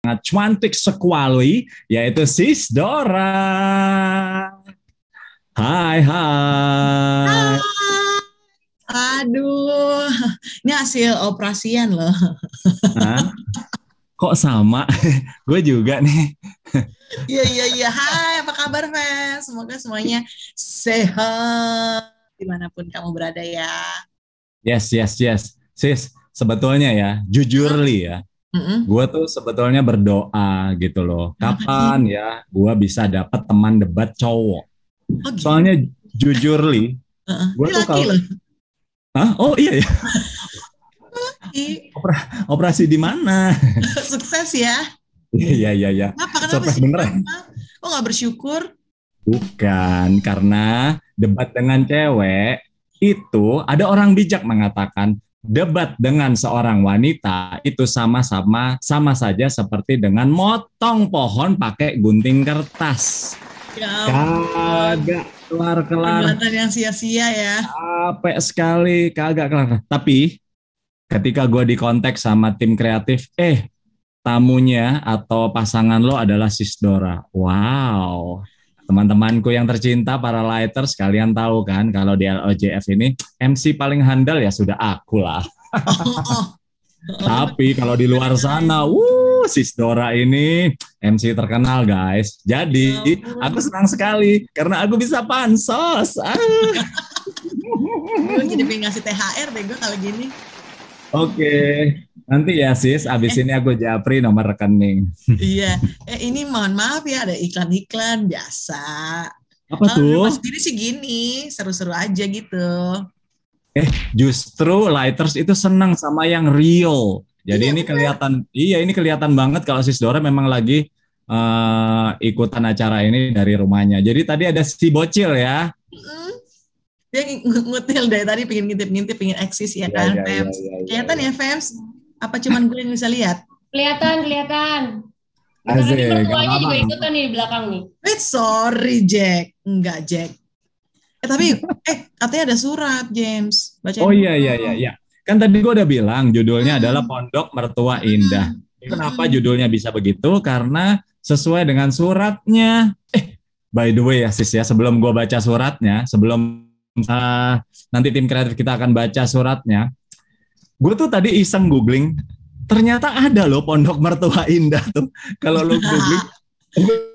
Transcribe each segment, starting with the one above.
sangat cantik sekali, yaitu Sis Dora. Hai, hai. Aduh, ini hasil operasian loh. Hah? Kok sama? Gue juga nih. Iya, iya, iya. Hai, apa kabar, fans? Semoga semuanya sehat dimanapun kamu berada ya. Yes, yes, yes. Sis, sebetulnya ya, jujur Mm-mm. li ya, Mm-mm. gue tuh sebetulnya berdoa gitu loh. Kenapa nih? Kapan ya gue bisa dapet teman debat cowok? Oh gitu. Soalnya jujur li, gue Ini tuh laki kalau, loh. Hah? Oh iya ya, Laki. operasi di mana? Sukses ya. Iya, iya, iya. Kenapa Surprise sih? beneran. Kenapa? Oh nggak bersyukur? Bukan, karena debat dengan cewek itu ada orang bijak mengatakan debat dengan seorang wanita itu sama saja seperti dengan motong pohon pakai gunting kertas. Ya ampun. Kagak kelar-kelar, Perbuatan yang sia-sia ya. capek sekali, kagak kelar. Tapi ketika gue di kontak sama tim kreatif, tamunya atau pasangan lo adalah Sisdora. Wow. Teman-temanku yang tercinta, para lighters, kalian tahu kan kalau di LOJF ini MC paling handal ya sudah aku lah. Oh, oh, oh. Tapi kalau di luar sana, Sisdora ini MC terkenal guys. Ya Jadi aku ampun. senang sekali karena aku bisa pansos. Gue jadi pengen ngasih THR deh gue kalau gini. Oke, nanti ya sis, abis Eh, ini aku japri nomor rekening. iya. Ini mohon maaf ya ada iklan-iklan biasa. Apa Kalau di rumah tuh? sendiri sih gini, seru-seru aja gitu. Justru lighters itu senang sama yang real. Iya Jadi ini benar. kelihatan, iya ini kelihatan banget kalau Sis Dora memang lagi ikutan acara ini dari rumahnya. Jadi tadi ada si bocil ya. Mm. Dia ngutil dari tadi pengen ngintip-ngintip, pengen eksis ya Iya, kan, iya, iya, Fems. iya, iya, Kelihatan iya. ya, Fems? Apa cuman gue yang bisa lihat? Kelihatan, kelihatan. Bentar lagi Asik, gak mertuanya apa-apa. juga Gak apa-apa. ikutan nih di belakang nih. Sorry, Jack. Enggak, Jack. Tapi, katanya ada surat, James. Oh Bacain iya, iya, iya, dulu. iya. Kan tadi gue udah bilang judulnya adalah Hmm. Pondok Mertua Indah. Mm-mm. Kenapa Mm-mm. judulnya bisa begitu? Karena sesuai dengan suratnya. By the way ya sis ya, sebelum gue baca suratnya, sebelum uh, nanti tim kreatif kita akan baca suratnya, gue tuh tadi iseng googling, ternyata ada loh Pondok Mertua Indah tuh. Kalau lo googling,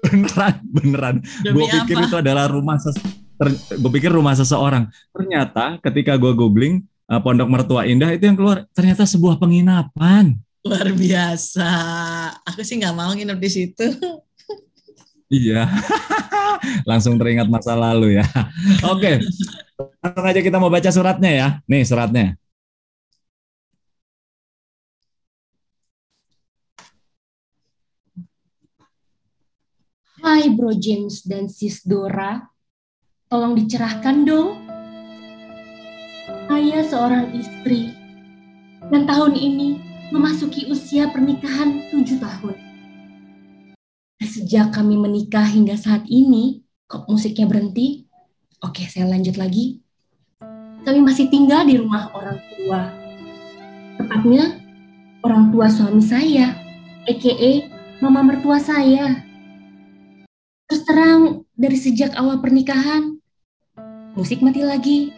beneran, beneran. Gue Demi pikir itu apa? adalah gue pikir rumah seseorang. Ternyata ketika gue googling Pondok Mertua Indah itu yang keluar, ternyata sebuah penginapan. Luar biasa. Aku sih nggak mau nginep di situ. Iya, langsung teringat masa lalu ya. Oke, langsung aja kita mau baca suratnya ya. Nih suratnya. Hai Bro James dan Sis Dora, tolong dicerahkan dong. Saya seorang istri dan tahun ini memasuki usia pernikahan 7 tahun. Sejak kami menikah hingga saat ini, kok musiknya berhenti? Oke, saya lanjut lagi. Kami masih tinggal di rumah orang tua. Tepatnya orang tua suami saya, a.k.a. mama mertua saya. Terus terang, dari sejak awal pernikahan, musik mati lagi.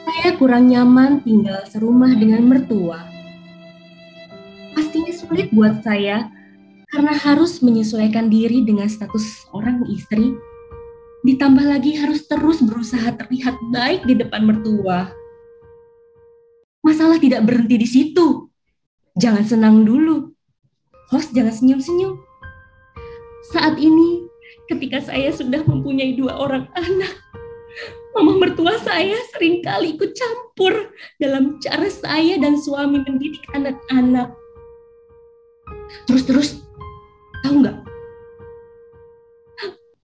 Saya kurang nyaman tinggal serumah dengan mertua. Pastinya sulit buat saya karena harus menyesuaikan diri dengan status orang istri. Ditambah lagi harus terus berusaha terlihat baik di depan mertua. Masalah tidak berhenti di situ. Jangan senang dulu. Host jangan senyum-senyum. Saat ini, ketika saya sudah mempunyai 2 orang anak, mama mertua saya seringkali ikut campur dalam cara saya dan suami mendidik anak-anak. Terus, tahu nggak?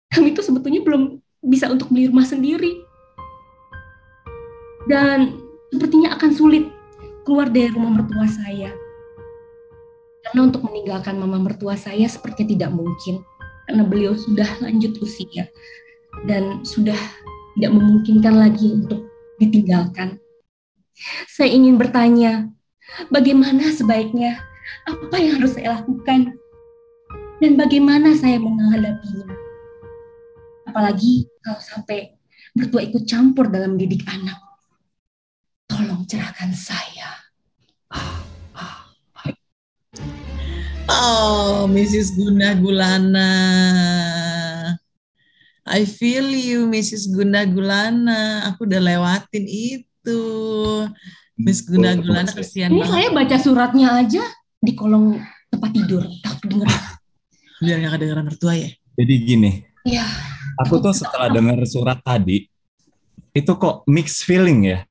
Kami itu sebetulnya belum bisa untuk beli rumah sendiri. Dan sepertinya akan sulit keluar dari rumah mertua saya. Karena untuk meninggalkan mama mertua saya sepertinya tidak mungkin. Karena beliau sudah lanjut usia dan sudah tidak memungkinkan lagi untuk ditinggalkan. Saya ingin bertanya, bagaimana sebaiknya Apa yang harus saya lakukan? Dan bagaimana saya menghadapinya? Apalagi kalau sampai mertua ikut campur dalam mendidik anak. Tolong cerahkan saya. Oh, Mrs. Guna Gulana. I feel you, Mrs. Guna Gulana. Aku udah lewatin itu. Miss Guna Gulana kesian Ini banget. saya baca suratnya aja di kolong tempat tidur. Takut denger. Biar gak kedengeran mertua ya. Jadi gini, Iya. aku tuh setelah dengar surat tadi, itu kok mixed feeling ya.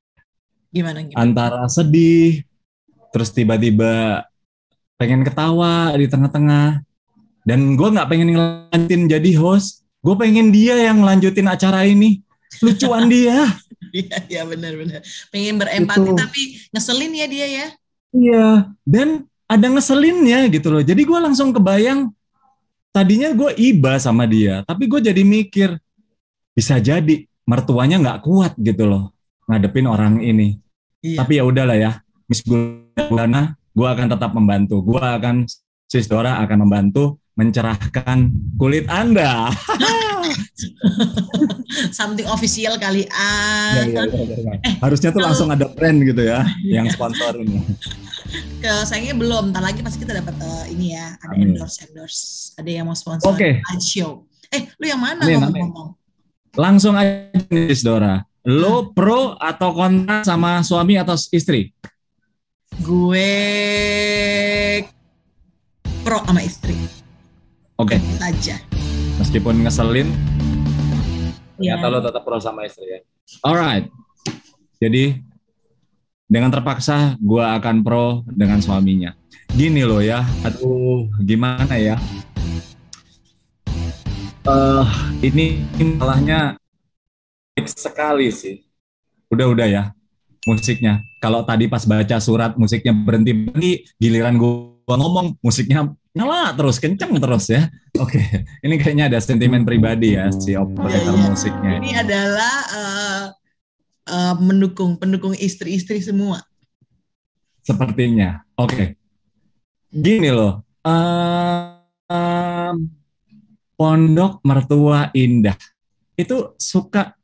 Gimana? Antara sedih, terus tiba-tiba pengen ketawa di tengah-tengah. Dan gue gak pengen ngelanjutin jadi host. Gue pengen dia yang lanjutin acara ini. Lucuan dia. Iya benar-benar. Pengen berempati Gitu. tapi ngeselin ya dia ya. Iya, dan ada ngeselinnya gitu loh. Jadi gue langsung kebayang, tadinya gue iba sama dia, tapi gue jadi mikir, bisa jadi mertuanya nggak kuat gitu loh ngadepin orang ini. Iya. Tapi ya udahlah ya, Miss Gulana, gue akan tetap membantu. Gue akan, Sis Dora akan membantu mencerahkan kulit Anda. Something official kali Ya. Harusnya tuh langsung ada brand gitu ya, yang sponsor ini. sayangnya belum. Ntar lagi pasti kita dapat ini ya, ada Amin. endorse. Ada yang mau sponsor Oke. live show. Lu yang mana Amin, ngomong-ngomong? Langsung aja nih, Sis Dora. Lo pro atau kontra sama suami atau istri? Gue pro sama istri. Oke, Itu aja. meskipun ngeselin, Iya. ternyata lo tetap pro sama istri ya. Alright. Jadi dengan terpaksa gue akan pro dengan suaminya. Gini loh ya, aduh gimana ya? Ini salahnya sekali sih. Udah ya musiknya. Kalau tadi pas baca surat musiknya berhenti, giliran gue ngomong musiknya nyala terus, kenceng terus ya. Oke, ini kayaknya ada sentimen pribadi ya si operator Iya. musiknya. Ini adalah pendukung istri-istri semua. Sepertinya. Oke. Gini loh. Pondok Mertua Indah. Itu suka.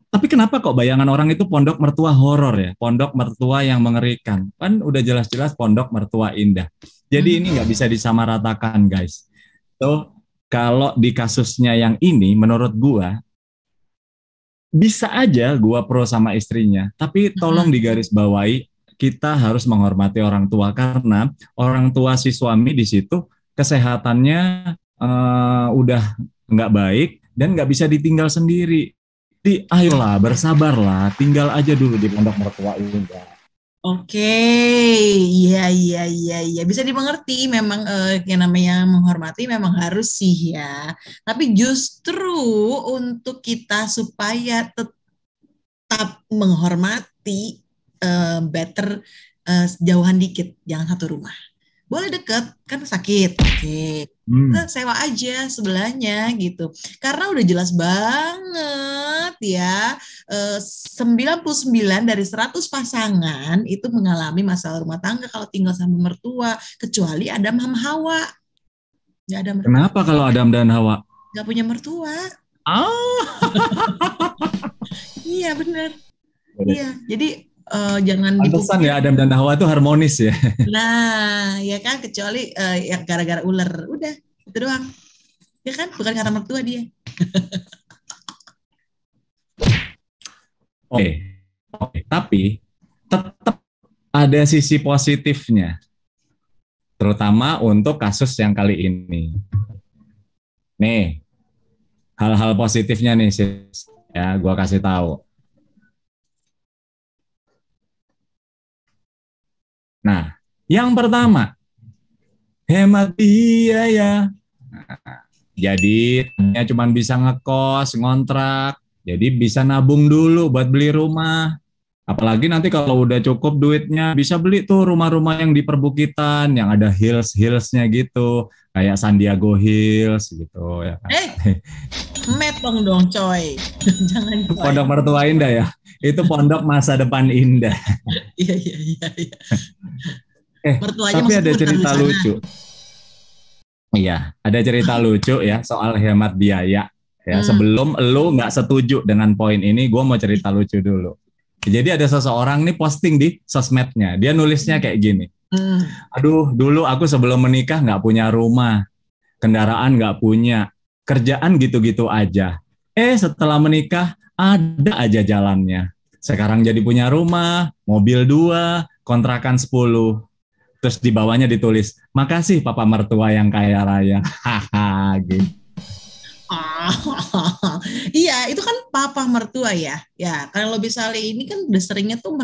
Tapi kenapa kok bayangan orang itu pondok mertua horor ya? Pondok mertua yang mengerikan. Kan udah jelas-jelas pondok mertua indah. Jadi ini nggak bisa disamaratakan, guys. So, kalau di kasusnya yang ini, menurut gua, bisa aja gua pro sama istrinya. Tapi tolong digarisbawahi, kita harus menghormati orang tua. Karena orang tua si suami di situ, kesehatannya udah nggak baik, dan nggak bisa ditinggal sendiri. Jadi ayolah, bersabarlah, tinggal aja dulu di pondok mertua indah. Oke, iya. Bisa dimengerti. Memang yang namanya menghormati memang harus sih ya. Tapi justru untuk kita supaya tetap menghormati, better jauhan dikit, jangan satu rumah. Boleh deket, kan sakit. Oke. Kita sewa aja sebelahnya gitu. Karena udah jelas banget ya, 99 dari 100 pasangan itu mengalami masalah rumah tangga kalau tinggal sama mertua, kecuali Adam sama Hawa. Nggak ada mertua. Kenapa kalau Adam dan Hawa? Nggak punya mertua. Ah. Iya benar. Iya, jadi jangan Pantesan ya Adam dan Hawa itu harmonis ya. Nah, ya kan, kecuali ya gara-gara ular. Udah, itu doang. Ya kan, bukan karena mertua dia. Oke. Tapi tetap ada sisi positifnya. Terutama untuk kasus yang kali ini. Nih, hal-hal positifnya nih, sis. Ya, gua kasih tahu. Nah, yang pertama, hemat biaya. Nah, jadi cuma bisa ngekos, ngontrak, jadi bisa nabung dulu buat beli rumah. Apalagi nanti kalau udah cukup duitnya, bisa beli tuh rumah-rumah yang di perbukitan, yang ada hills-hillsnya gitu, kayak Sandiago Hills gitu ya kan. Met dong coy. Jangan coy. Pondok Mertua Indah ya. Itu pondok masa depan indah. Iya. Mertuanya Tapi ada maksudku taruh di cerita sana. lucu. Iya, ada cerita lucu ya soal hemat biaya. Ya, sebelum lu nggak setuju dengan poin ini, gue mau cerita lucu dulu. Jadi ada seseorang nih posting di sosmednya. Dia nulisnya kayak gini. Aduh, dulu aku sebelum menikah nggak punya rumah, kendaraan nggak punya, kerjaan gitu-gitu aja. Setelah menikah ada aja jalannya. Sekarang jadi punya rumah, mobil 2, kontrakan 10. Terus di bawahnya ditulis, makasih papa mertua yang kaya raya. Haha, gitu. Iya, itu kan papa mertua ya. Ya, kalau misalnya ini kan udah seringnya tuh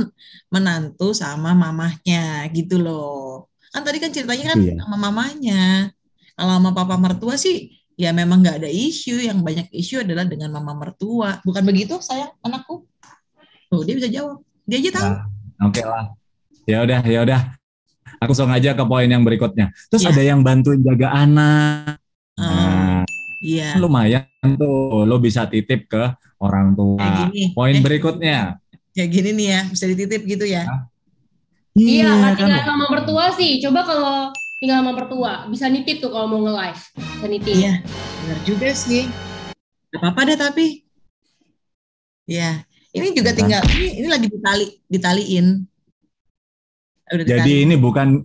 menantu sama mamahnya gitu loh. Kan tadi kan ceritanya kan Iya. sama mamahnya. Kalau sama papa mertua sih ya memang nggak ada isu. Yang banyak isu adalah dengan mama mertua. Bukan begitu sayang anakku? Tuh dia bisa jawab. Dia aja tahu. Nah, oke lah. Ya udah. Aku langsung aja ke poin yang berikutnya. Terus Ya. ada yang bantuin jaga anak. Nah, Iya. lumayan tuh, lo bisa titip ke orang tua. Kayak gini. Poin berikutnya. Kayak gini nih ya, bisa dititip gitu ya. Iya, nggak kan. tinggal sama mertua sih. Coba kalau tinggal sama mertua, bisa nitip tuh kalau mau nge-live. Bisa nitip. Iya, benar juga sih. Gak apa-apa deh tapi. Ya, ini juga tinggal, ini lagi ditaliin. Udah Jadi ini bukan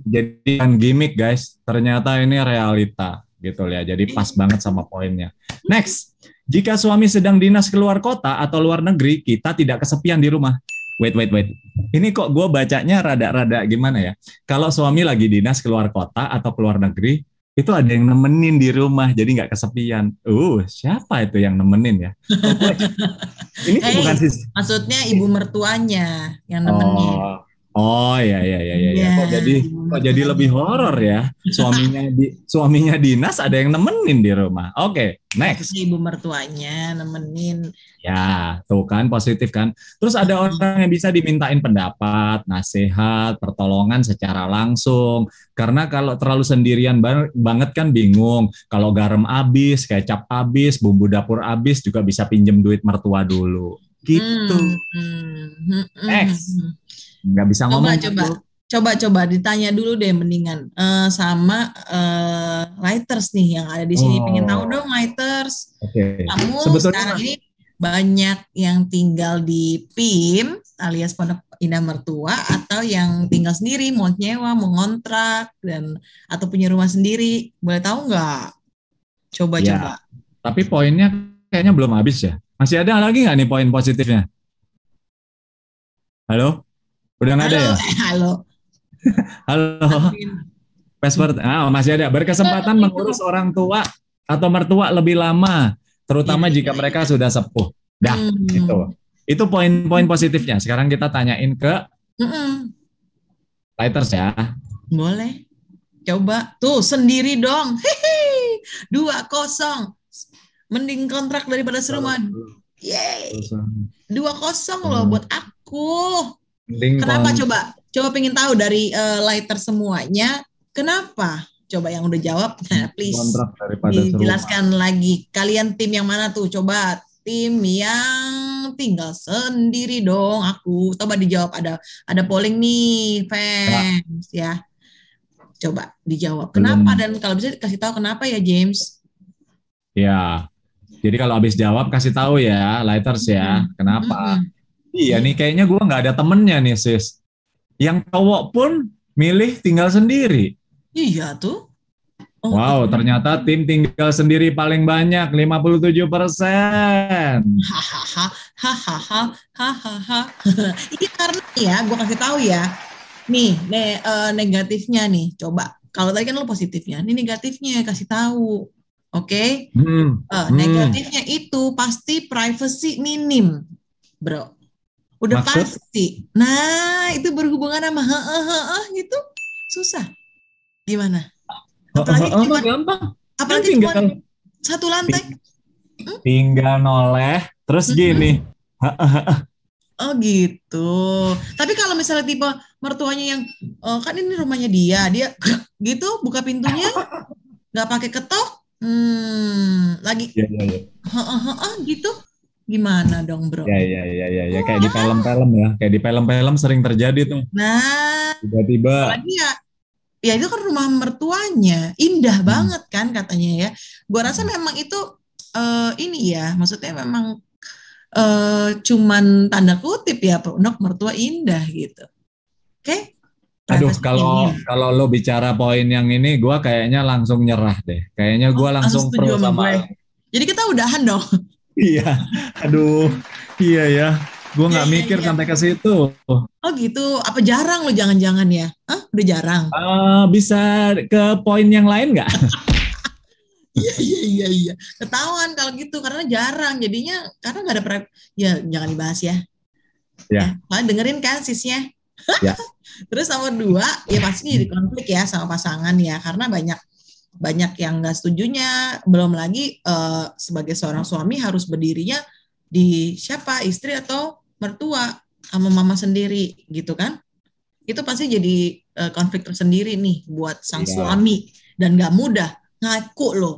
gimmick guys, ternyata ini realita gitu ya. Jadi pas banget sama poinnya. Next, jika suami sedang dinas keluar kota atau luar negeri, kita tidak kesepian di rumah. Wait. Ini kok gue bacanya rada-rada gimana ya? Kalau suami lagi dinas keluar kota atau keluar negeri, itu ada yang nemenin di rumah, jadi nggak kesepian. Siapa itu yang nemenin ya? Ini bukan sih. Maksudnya ibu mertuanya yang nemenin. Oh iya. Kok jadi lebih horor ya? Suaminya dinas, ada yang nemenin di rumah. Oke, next. Ibu mertuanya nemenin. Ya, tuh kan positif kan. Terus ada orang yang bisa dimintain pendapat, nasihat, pertolongan secara langsung. Karena kalau terlalu sendirian banget kan bingung. Kalau garam habis, kecap habis, bumbu dapur habis, juga bisa pinjem duit mertua dulu. Gitu. Next. Nggak bisa ngomong. Coba ditanya dulu deh mendingan sama lighters nih yang ada di sini. Pengen tahu dong lighters. Kamu sekarang ini banyak yang tinggal di PIM alias Pondok Indah Mertua atau yang tinggal sendiri, mau nyewa, mau ngontrak atau punya rumah sendiri. Boleh tahu nggak? Coba. Tapi poinnya kayaknya belum habis ya. Masih ada lagi nggak nih poin positifnya? Halo? Udah nggak ada ya? Halo. Password. Masih ada. Berkesempatan mengurus orang tua atau mertua lebih lama, terutama jika mereka sudah sepuh. Itu poin-poin positifnya. Sekarang kita tanyain ke lighters ya. Boleh. Coba. Tuh sendiri dong. 2-0. Mending kontrak daripada serumah. Yeay. 2-0 loh buat aku. Kenapa coba pengen tahu dari lighter semuanya, kenapa? Coba yang udah jawab, please dijelaskan lagi. Kalian tim yang mana tuh? Coba tim yang tinggal sendiri dong. Aku coba dijawab, ada polling nih fans ya. Coba dijawab. Kenapa dan kalau bisa kasih tahu kenapa ya James? Ya. Jadi kalau habis jawab kasih tahu ya lighters ya. Kenapa? Iya nih kayaknya gue nggak ada temennya nih sis. Yang cowok pun milih tinggal sendiri. Iya tuh. Wow, ternyata tim tinggal sendiri paling banyak 57%. Hahaha. Ini karena ya, gue kasih tahu ya. Nih, negatifnya nih. Coba. Kalau tadi kan lo positifnya, ini negatifnya kasih tahu. Oke? Negatifnya itu pasti privacy minim, bro. Udah pasti. Nah, itu berhubungan sama gitu. Susah. Gimana? Apalagi cuma satu lantai. Tinggal noleh, terus gini. Oh gitu. Tapi kalau misalnya tipe mertuanya yang kan ini rumahnya dia gitu buka pintunya nggak pakai ketok, lagi gitu. Gimana dong bro? Ya kayak di film-film ya, kayak di film-film sering terjadi tuh. Nah, tiba-tiba ya itu kan rumah mertuanya, indah banget kan katanya ya. Gua rasa memang itu ini ya, maksudnya memang cuman tanda kutip ya, pondok mertua indah gitu. Oke? Aduh, Privasi kalau ini. kalau lo bicara poin yang ini, gue kayaknya langsung nyerah deh. Kayaknya gue Oh, langsung langsung setuju pro sama gue. sama lo. Jadi kita udahan dong. Iya, aduh, iya ya. Gue Iya, nggak iya, mikir iya. sampai ke situ. Oh gitu. Apa jarang lo jangan-jangan ya? Hah? Udah jarang? Bisa ke poin yang lain nggak? Iya, iya, iya, iya. Ketahuan kalau gitu karena jarang. Jadinya karena nggak ada ya jangan dibahas ya. Ya, Ya, soalnya dengerin kan sisnya. ya, Terus nomor dua, ya pasti jadi konflik ya sama pasangan ya, karena banyak banyak yang nggak setujunya. Belum lagi sebagai seorang suami harus berdirinya di siapa, istri atau mertua sama mama sendiri gitu kan? Itu pasti jadi konflik tersendiri nih buat sang ya, suami dan nggak mudah ngaku loh.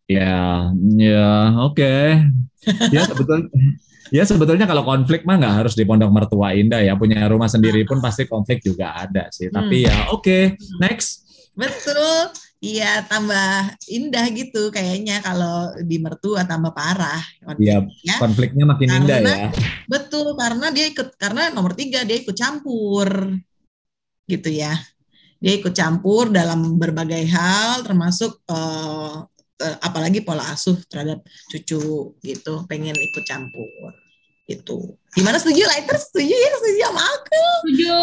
ya, ya. Oke. Ya sebetulnya, ya sebetulnya kalau konflik mah nggak harus di Pondok Mertua Indah ya. Punya rumah sendiri pun pasti konflik juga ada sih. Tapi Hmm. ya oke, next. Betul, iya tambah indah gitu kayaknya kalau di mertua tambah parah Ya, konfliknya. konfliknya makin indah Karena ya. betul karena nomor tiga dia ikut campur gitu ya. Dia ikut campur dalam berbagai hal termasuk apalagi pola asuh terhadap cucu gitu, pengen ikut campur gitu. Gimana, setuju lah? Setuju ya, setuju sama aku. Setuju.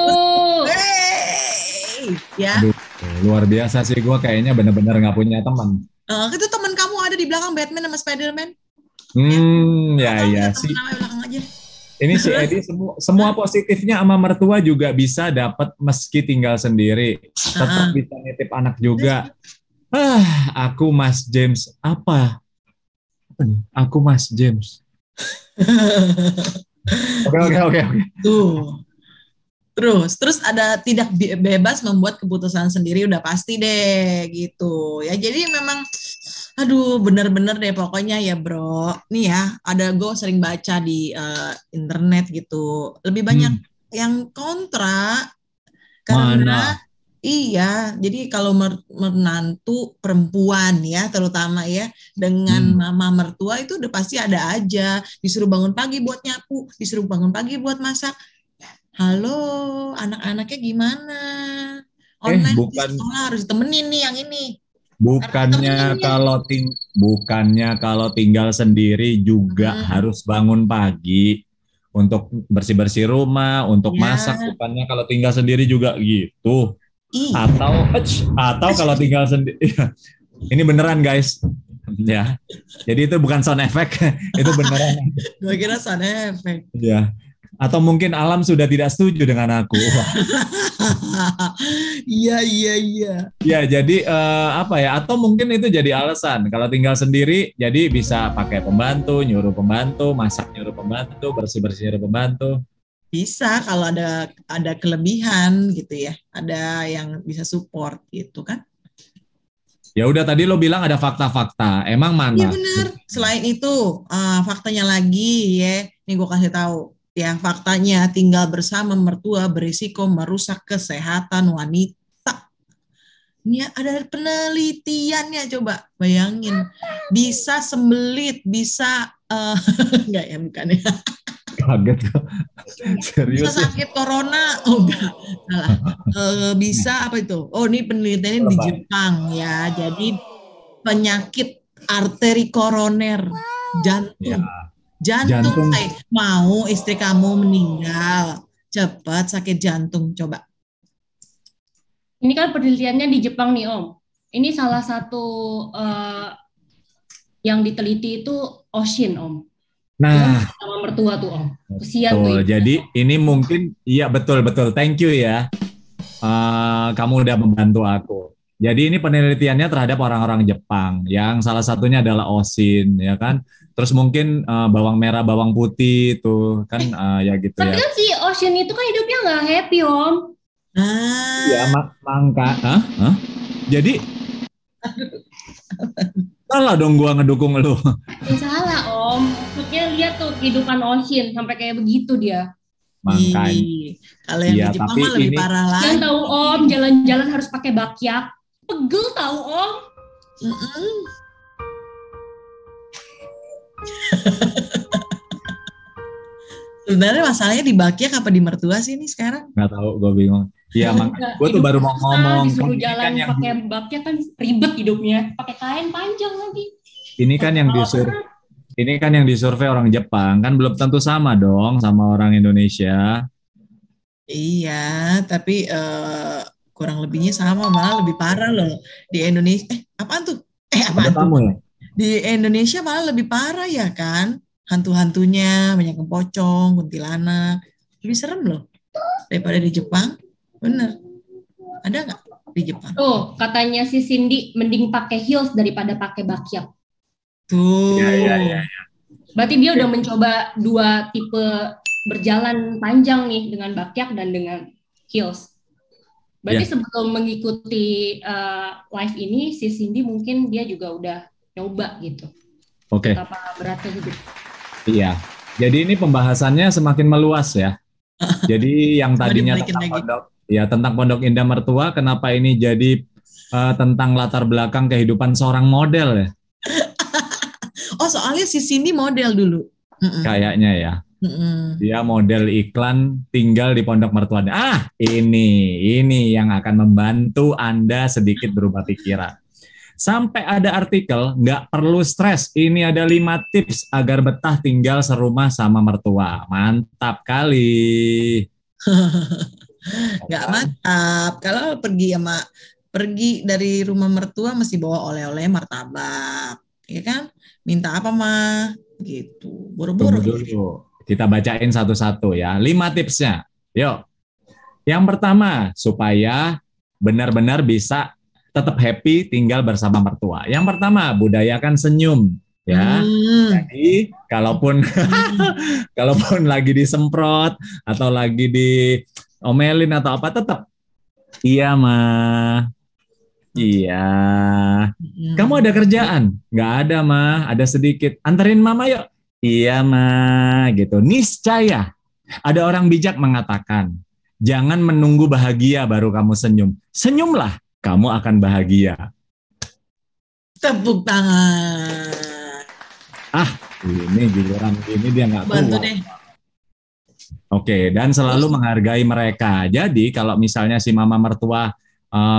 Hey, ya. Aduh, luar biasa sih gue kayaknya bener-bener nggak punya teman. Itu teman kamu ada di belakang Batman sama Spiderman. Ya, Ya kamu ya lihat temen sih. namanya belakang aja. Ini si Edi semua positifnya sama mertua juga bisa dapat meski tinggal sendiri. Tetap bisa nitip anak juga. Aku Mas James apa? Aku Mas James. Oke oke oke oke. Tuh. Terus ada tidak bebas membuat keputusan sendiri udah pasti deh gitu ya. Jadi memang aduh bener-bener deh pokoknya ya bro. Nih ya ada gue sering baca di internet gitu. Lebih banyak yang kontra karena Mana? iya, jadi kalau menantu perempuan ya, terutama ya, dengan mama mertua itu udah pasti ada aja. Disuruh bangun pagi buat nyapu, disuruh bangun pagi buat masak. Halo, anak-anaknya gimana? Online di Bukan sekolah harus ditemenin nih yang ini. Harus ditemenin bukannya nih. kalau tinggal sendiri juga Hmm, harus bangun pagi untuk bersih-bersih rumah, untuk masak, ya, bukannya kalau tinggal sendiri juga gitu. iya. Atau kalau tinggal sendiri ini beneran guys. Ya. Jadi itu bukan sound effect, itu beneran. Gue kira sound effect. Ya. Atau mungkin alam sudah tidak setuju dengan aku. Iya, iya, iya. Ya, jadi apa ya? Atau mungkin itu jadi alasan kalau tinggal sendiri, jadi bisa pakai pembantu, nyuruh pembantu, masak nyuruh pembantu, bersih bersih nyuruh pembantu. Bisa kalau ada kelebihan gitu ya, ada yang bisa support gitu kan. Ya udah tadi lo bilang ada fakta-fakta, emang Iya mana? benar. Selain itu, faktanya lagi ya, nih gue kasih tahu. Ya, faktanya tinggal bersama mertua berisiko merusak kesehatan wanita. Ini ada penelitiannya, coba bayangin. Bisa sembelit, bisa enggak ya, bukan ya. Kaget kok. Bisa Serius ya? sakit corona, oh enggak, salah. Bisa apa itu? Oh, ini penelitiannya di Lebay. Jepang ya. Jadi penyakit arteri koroner, Ya, jantung. Jantung, jantung. mau istri kamu meninggal cepat sakit jantung, coba. Ini kan penelitiannya di Jepang nih Om. Ini salah satu eh, yang diteliti itu Oshin Om. Dia Nah, sama mertua tuh Om. Kesian tuh betul. ibu. Jadi ini mungkin, iya betul betul. Thank you ya. Kamu udah membantu aku. Jadi ini penelitiannya terhadap orang-orang Jepang yang salah satunya adalah Oshin, ya kan? Terus mungkin bawang merah, bawang putih itu kan ya gitu Tapi ya. kan si Oshin itu kan hidupnya nggak happy Om. Ya Ah, mangka, hah? Hah? Jadi salah dong gua ngedukung lu. Ya salah Om. Maksudnya lihat tuh kehidupan Oshin sampai kayak begitu dia. Makanya, Kalau yang iya, di Jepang tapi mah lebih ini parah Yang lagi. tahu Om, jalan-jalan harus pakai bakyak. Pegel tahu Om. Mm-mm. Sebenarnya masalahnya di bakyak apa di mertua sih ini sekarang? nggak tahu, gue bingung. Iya, makanya Enggak, gue tuh hidup baru mau susah, ngomong kan disuruh ini kan jalan yang pakai bakyak kan ribet hidupnya. Pakai kain panjang lagi. ini kan yang Bawa berat. ini kan yang disurvei orang Jepang kan belum tentu sama dong sama orang Indonesia. Iya, tapi kurang lebihnya sama, malah lebih parah loh di Indonesia. Apaan tuh? Ada Apaan tuh? tamu ya? Di Indonesia malah lebih parah ya kan? Hantu-hantunya banyak yang pocong, kuntilanak. Lebih serem loh daripada di Jepang. Bener. Ada nggak di Jepang? Tuh, katanya si Cindy mending pakai heels daripada pakai bakyak. Iya, iya, iya. Tuh. Berarti dia udah mencoba dua tipe berjalan panjang nih dengan bakyak dan dengan heels. Berarti Iya, sebelum mengikuti live ini, si Cindy mungkin dia juga udah nyoba gitu. oke. Betapa beratnya hidup. Iya. Jadi ini pembahasannya semakin meluas ya. Jadi yang Mau tadinya dibalikin tentang lagi. tentang Pondok Indah Mertua, kenapa ini jadi tentang latar belakang kehidupan seorang model ya? Oh, soalnya si Cindy model dulu. Mm-mm. Kayaknya ya. Mm-mm. Dia model iklan tinggal di Pondok Mertuanya. Ini yang akan membantu Anda sedikit berubah pikiran. Sampai ada artikel, nggak perlu stres. Ini ada 5 tips agar betah tinggal serumah sama mertua. Mantap kali. Nggak mantap. Kalau pergi dari rumah mertua mesti bawa oleh-oleh martabak, ya kan? Minta apa mah? Gitu. Boro-boro. Tunggu dulu. Kita bacain satu-satu ya. 5 tipsnya. Yuk. Yang pertama, supaya benar-benar bisa tetap happy tinggal bersama mertua. Yang pertama, budayakan senyum. Ya, jadi kalaupun kalaupun lagi disemprot atau lagi diomelin atau apa, tetap iya mah, iya. Kamu ada kerjaan? Nggak ada mah, ada sedikit. Anterin mama yuk. Iya mah, gitu. Niscaya ada orang bijak mengatakan, jangan menunggu bahagia baru kamu senyum. Senyumlah, kamu akan bahagia. Tepuk tangan. Ini giliran ini dia nggak Bantu kuat. deh. Oke, dan selalu menghargai mereka. Jadi kalau misalnya si mama mertua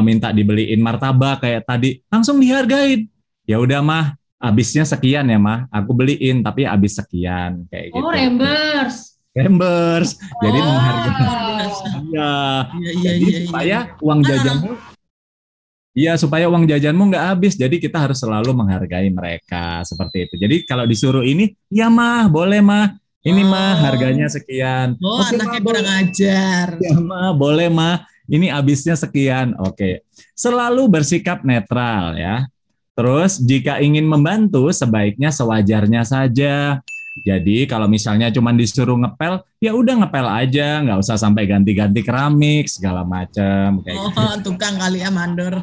minta dibeliin martabak kayak tadi, langsung dihargain. Ya udah mah, habisnya sekian ya mah, aku beliin tapi habis sekian kayak gitu. Oh, reimburse. Reimburse. Jadi Oh. menghargai. Iya. Jadi supaya uang jajanmu supaya uang jajanmu nggak habis. Jadi kita harus selalu menghargai mereka seperti itu. Jadi kalau disuruh ini, ya mah, boleh mah. Ini mah harganya sekian. Oh, Oke, anaknya mah, kurang ajar. ya mah, boleh mah. Ini habisnya sekian. Oke. Selalu bersikap netral ya. Terus jika ingin membantu sebaiknya sewajarnya saja. Jadi kalau misalnya cuma disuruh ngepel, ya udah ngepel aja, nggak usah sampai ganti-ganti keramik segala macam kayak gitu. Tukang kali ya mandor.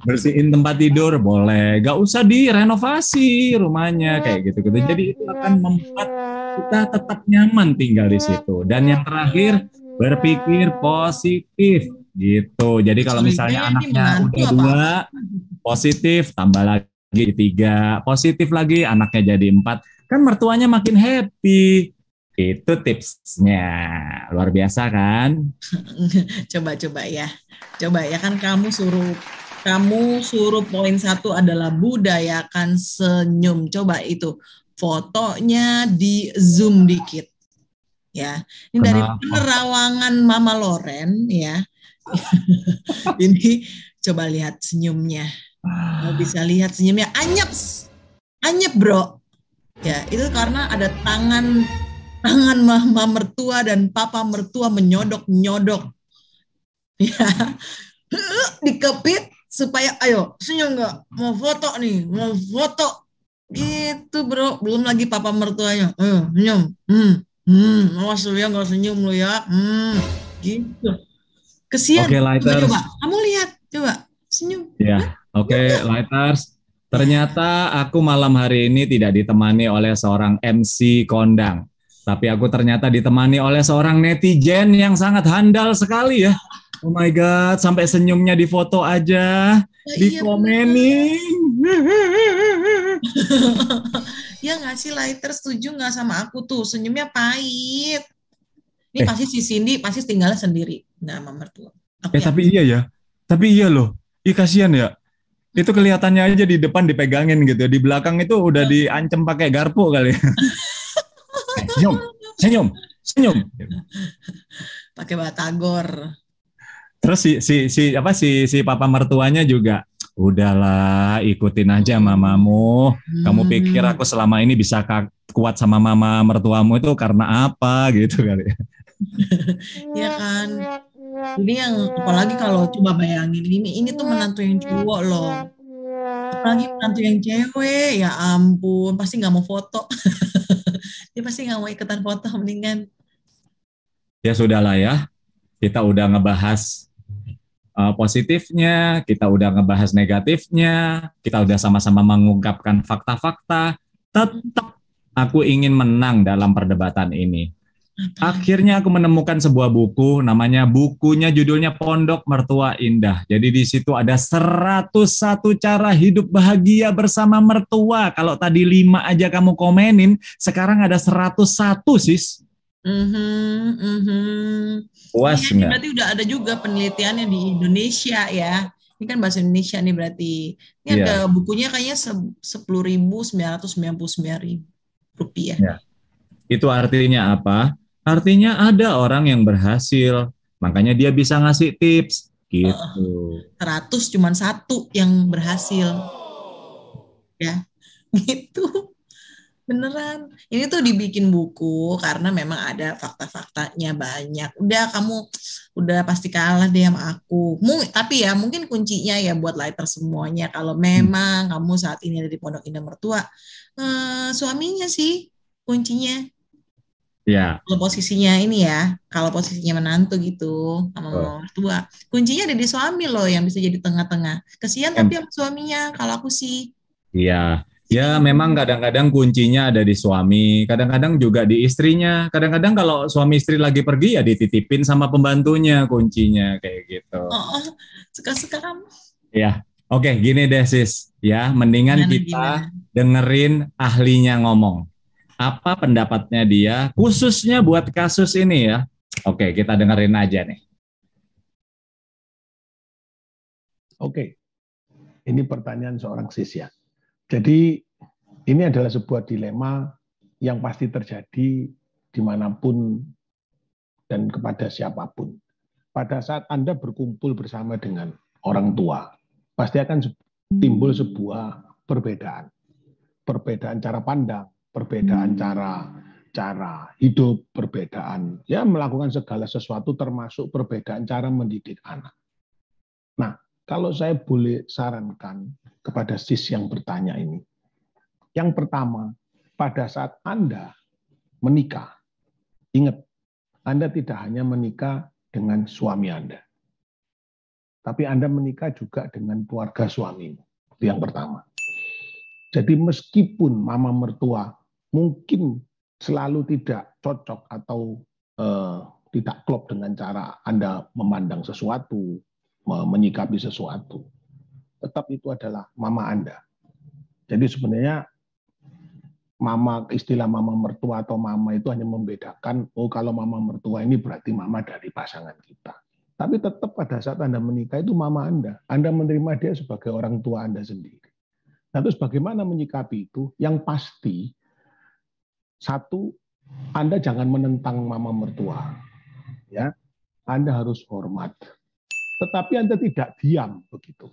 Bersihin tempat tidur boleh, nggak usah direnovasi rumahnya kayak gitu-gitu. Jadi itu akan membuat kita tetap nyaman tinggal di situ. Dan yang terakhir, berpikir positif gitu. Jadi kalau misalnya anaknya udah 2, positif, tambah lagi 3, positif lagi, anaknya jadi 4, kan mertuanya makin happy. Itu tipsnya. Luar biasa kan? Coba ya. Coba ya kan kamu suruh poin 1 adalah budayakan senyum. Coba itu fotonya di zoom dikit. Ya. Ini dari penerawangan Mama Loren ya. Ini coba lihat senyumnya. Mau bisa lihat senyumnya anyep bro. Ya, itu karena ada tangan mama mertua dan papa mertua menyodok-nyodok. Ya. Dikepit supaya ayo senyum nggak? Mau foto nih, mau foto. Gitu, bro. Belum lagi papa mertuanya. Senyum. Awas lu ya nggak senyum lu ya. Gitu. Kesian. Oke, lighters. Coba. Kamu lihat, coba. Senyum. Ya, oke, lighters. Ternyata aku malam hari ini tidak ditemani oleh seorang MC kondang. Tapi aku ternyata ditemani oleh seorang netizen yang sangat handal sekali ya. Oh my God, sampai senyumnya di foto aja, Ya, iya bener. dikomenin. Ya nggak sih, Lighter setuju nggak sama aku tuh? Senyumnya pahit. Ini Eh, pasti si Cindy pasti tinggalnya sendiri, nggak sama mertua. Aku tapi yakin. iya ya. Tapi iya loh. Ih kasihan ya. Itu kelihatannya aja di depan dipegangin gitu. Di belakang itu udah diancem pakai garpu kali. Senyum, senyum, senyum. Pakai batagor. Terus si papa mertuanya juga udahlah ikutin aja mamamu. Kamu pikir Hmm. aku selama ini bisa kuat sama mama mertuamu itu karena apa gitu kali. Ya kan. Ini yang apalagi kalau coba bayangin ini tuh menantu yang cowok loh. Apalagi menantu yang cewek, ya ampun, pasti nggak mau foto. Dia pasti nggak mau ikutan foto, mendingan. Ya sudahlah ya, kita udah ngebahas positifnya, kita udah ngebahas negatifnya, kita udah sama-sama mengungkapkan fakta-fakta. Tetap aku ingin menang dalam perdebatan ini. Apalagi. Akhirnya aku menemukan sebuah buku, namanya bukunya judulnya Pondok Mertua Indah. Jadi di situ ada 101 cara hidup bahagia bersama mertua. Kalau tadi 5 aja kamu komenin, sekarang ada 101 sis. Mhm, mhm. Iya, Puas ini nggak? berarti udah ada juga penelitiannya di Indonesia ya. Ini kan bahasa Indonesia nih berarti. Ini harga Iya, bukunya kayaknya 10.999 rupiah. ya. Itu artinya apa? Artinya ada orang yang berhasil, makanya dia bisa ngasih tips Heeh, gitu. 100 cuman satu yang berhasil ya. Gitu. Beneran. Ini tuh dibikin buku karena memang ada fakta-faktanya banyak. Udah kamu udah pasti kalah deh sama aku. Tapi ya mungkin kuncinya ya buat lighter semuanya. Kalau memang kamu saat ini ada di Pondok Indah Mertua, suaminya sih kuncinya. Ya, Kalau posisinya ini ya, kalau posisinya menantu gitu sama mama oh. mertua, kuncinya ada di suami loh yang bisa jadi tengah-tengah. Kasihan tapi Em- sama suaminya, kalau aku sih. Iya, ya memang kadang-kadang kuncinya ada di suami, kadang-kadang juga di istrinya. Kadang-kadang kalau suami istri lagi pergi ya dititipin sama pembantunya kuncinya kayak gitu. Oh, suka-suka kamu. Ya, oke gini deh sis, ya mendingan Gimana kita gimana? dengerin ahlinya ngomong. Apa pendapatnya dia khususnya buat kasus ini ya. Oke, kita dengerin aja nih. Oke, ini pertanyaan seorang siswa. Jadi ini adalah sebuah dilema yang pasti terjadi dimanapun dan kepada siapapun. Pada saat Anda berkumpul bersama dengan orang tua, pasti akan timbul sebuah perbedaan. Perbedaan cara pandang, perbedaan cara hidup, perbedaan ya melakukan segala sesuatu termasuk perbedaan cara mendidik anak. Nah, kalau saya boleh sarankan kepada sis yang bertanya ini, yang pertama, pada saat Anda menikah, ingat, Anda tidak hanya menikah dengan suami Anda, tapi Anda menikah juga dengan keluarga suamimu. Itu yang pertama. Jadi meskipun mama mertua mungkin selalu tidak cocok atau tidak klop dengan cara Anda memandang sesuatu, menyikapi sesuatu, tetap itu adalah mama Anda. Jadi sebenarnya istilah mama mertua atau mama itu hanya membedakan, oh kalau mama mertua ini berarti mama dari pasangan kita. Tapi tetap pada saat Anda menikah itu mama Anda menerima dia sebagai orang tua Anda sendiri. Nah, terus bagaimana menyikapi itu? Yang pasti, satu, Anda jangan menentang mama mertua. Ya, Anda harus hormat. Tetapi Anda tidak diam begitu.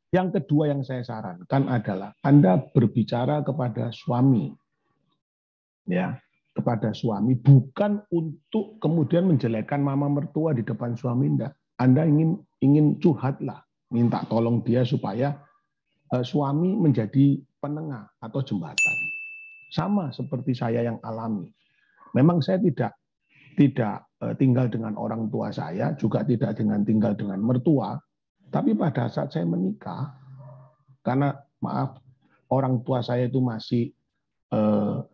Yang kedua yang saya sarankan adalah Anda berbicara kepada suami, ya, kepada suami bukan untuk kemudian menjelekkan mama mertua di depan suami Anda. Anda ingin curhat lah, minta tolong dia supaya suami menjadi penengah atau jembatan. Sama seperti saya yang alami. Memang saya tidak tinggal dengan orang tua saya, juga tidak tinggal dengan mertua. Tapi pada saat saya menikah, karena maaf, orang tua saya itu masih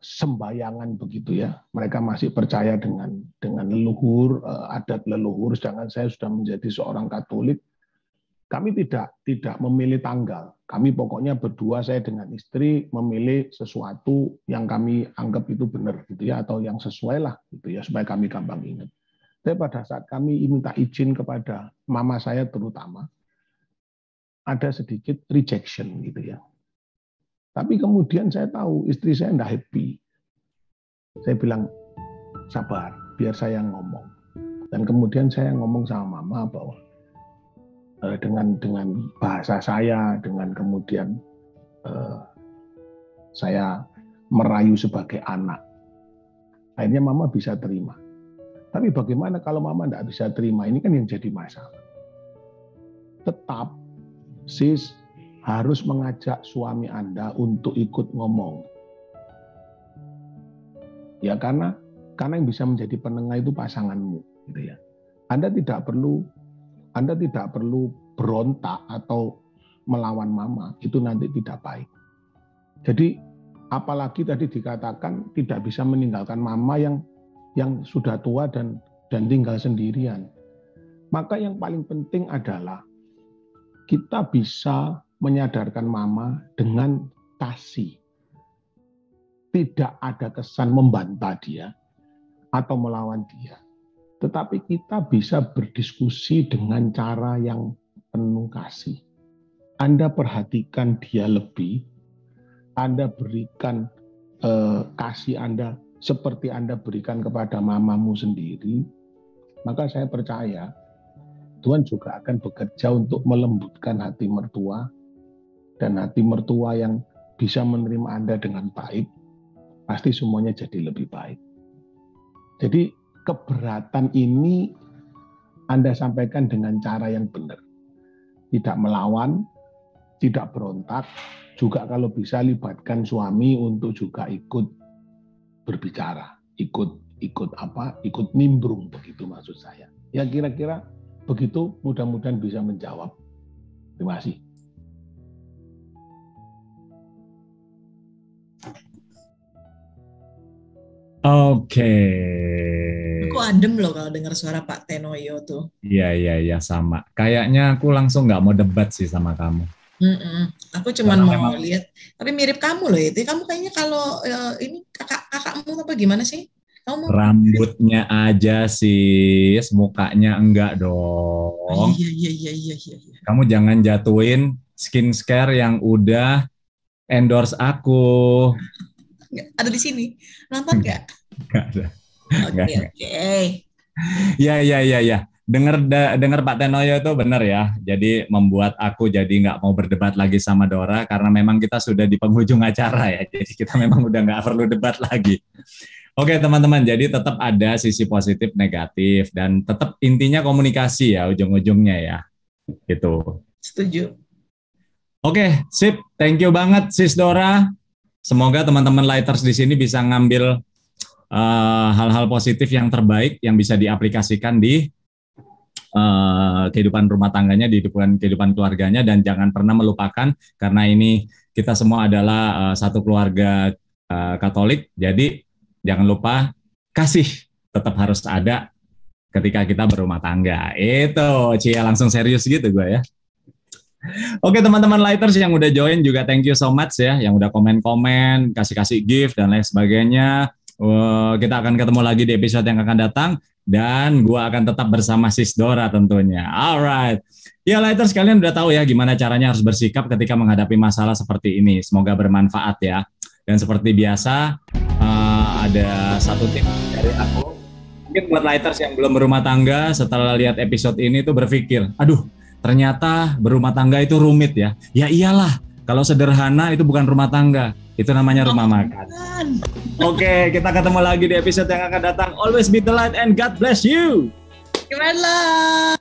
sembayangan begitu ya. Mereka masih percaya dengan leluhur, adat leluhur, sedangkan saya sudah menjadi seorang Katolik. Kami tidak memilih tanggal. Kami pokoknya berdua, saya dengan istri, memilih sesuatu yang kami anggap itu benar gitu ya, atau yang sesuai lah gitu ya, supaya kami gampang ingat. Tapi pada saat kami minta izin kepada mama saya terutama, ada sedikit rejection gitu ya. Tapi kemudian saya tahu istri saya tidak happy. Saya bilang, sabar, biar saya ngomong. Dan kemudian saya ngomong sama mama bahwa dengan bahasa saya, dengan kemudian saya merayu sebagai anak. Akhirnya mama bisa terima. Tapi bagaimana kalau mama tidak bisa terima? Ini kan yang jadi masalah. Tetap, sis harus mengajak suami Anda untuk ikut ngomong. Ya karena yang bisa menjadi penengah itu pasanganmu, gitu ya. Anda tidak perlu berontak atau melawan mama, itu nanti tidak baik. Jadi apalagi tadi dikatakan tidak bisa meninggalkan mama yang sudah tua dan tinggal sendirian. Maka yang paling penting adalah kita bisa menyadarkan mama dengan kasih. Tidak ada kesan membantah dia atau melawan dia. Tetapi kita bisa berdiskusi dengan cara yang penuh kasih. Anda perhatikan dia lebih, Anda berikan kasih Anda seperti Anda berikan kepada mamamu sendiri, maka saya percaya Tuhan juga akan bekerja untuk melembutkan hati mertua, dan hati mertua yang bisa menerima Anda dengan baik, pasti semuanya jadi lebih baik. Jadi keberatan ini Anda sampaikan dengan cara yang benar. Tidak melawan, tidak berontak, juga kalau bisa libatkan suami untuk juga ikut berbicara, ikut nimbrung begitu maksud saya. Ya kira-kira begitu, mudah-mudahan bisa menjawab. Terima kasih. Oke. Aku adem loh kalau dengar suara Pak Tenoyo tuh. Iya sama. Kayaknya aku langsung nggak mau debat sih sama kamu. Aku cuman mau lihat, tapi mirip kamu loh itu. Kamu kayaknya kalau ini kakakmu apa gimana sih? Kamu rambutnya aja sih, mukanya enggak dong. Iya. Kamu jangan jatuhin skincare yang udah endorse aku. Ada di sini. Nonton nggak? Nggak ada. Oke. Ya. Dengar Pak Tenoyo itu benar ya. Jadi membuat aku jadi nggak mau berdebat lagi sama Dora karena memang kita sudah di penghujung acara ya. Jadi kita memang udah nggak perlu debat lagi. Oke teman-teman, jadi tetap ada sisi positif negatif dan tetap intinya komunikasi ya ujung-ujungnya ya. Gitu. Setuju. Oke, sip. Thank you banget Sis Dora. Semoga teman-teman Lighters di sini bisa ngambil hal-hal positif yang terbaik yang bisa diaplikasikan di kehidupan rumah tangganya, di kehidupan keluarganya, dan jangan pernah melupakan karena ini kita semua adalah satu keluarga Katolik, jadi jangan lupa kasih tetap harus ada ketika kita berumah tangga. Itu, Cia langsung serius gitu gue ya. Oke teman-teman Lighters yang udah join juga thank you so much ya, yang udah komen-komen, kasih-kasih gift dan lain sebagainya. Kita akan ketemu lagi di episode yang akan datang dan gue akan tetap bersama Sis Dora tentunya. Alright, ya Lighters kalian udah tahu ya gimana caranya harus bersikap ketika menghadapi masalah seperti ini. Semoga bermanfaat ya. Dan seperti biasa ada satu tip dari aku. Mungkin buat Lighters yang belum berumah tangga setelah lihat episode ini tuh berpikir, aduh ternyata berumah tangga itu rumit ya. Ya iyalah, kalau sederhana itu bukan rumah tangga, itu namanya rumah makan. Oke, kita ketemu lagi di episode yang akan datang. Always be the light and God bless you. Gimana?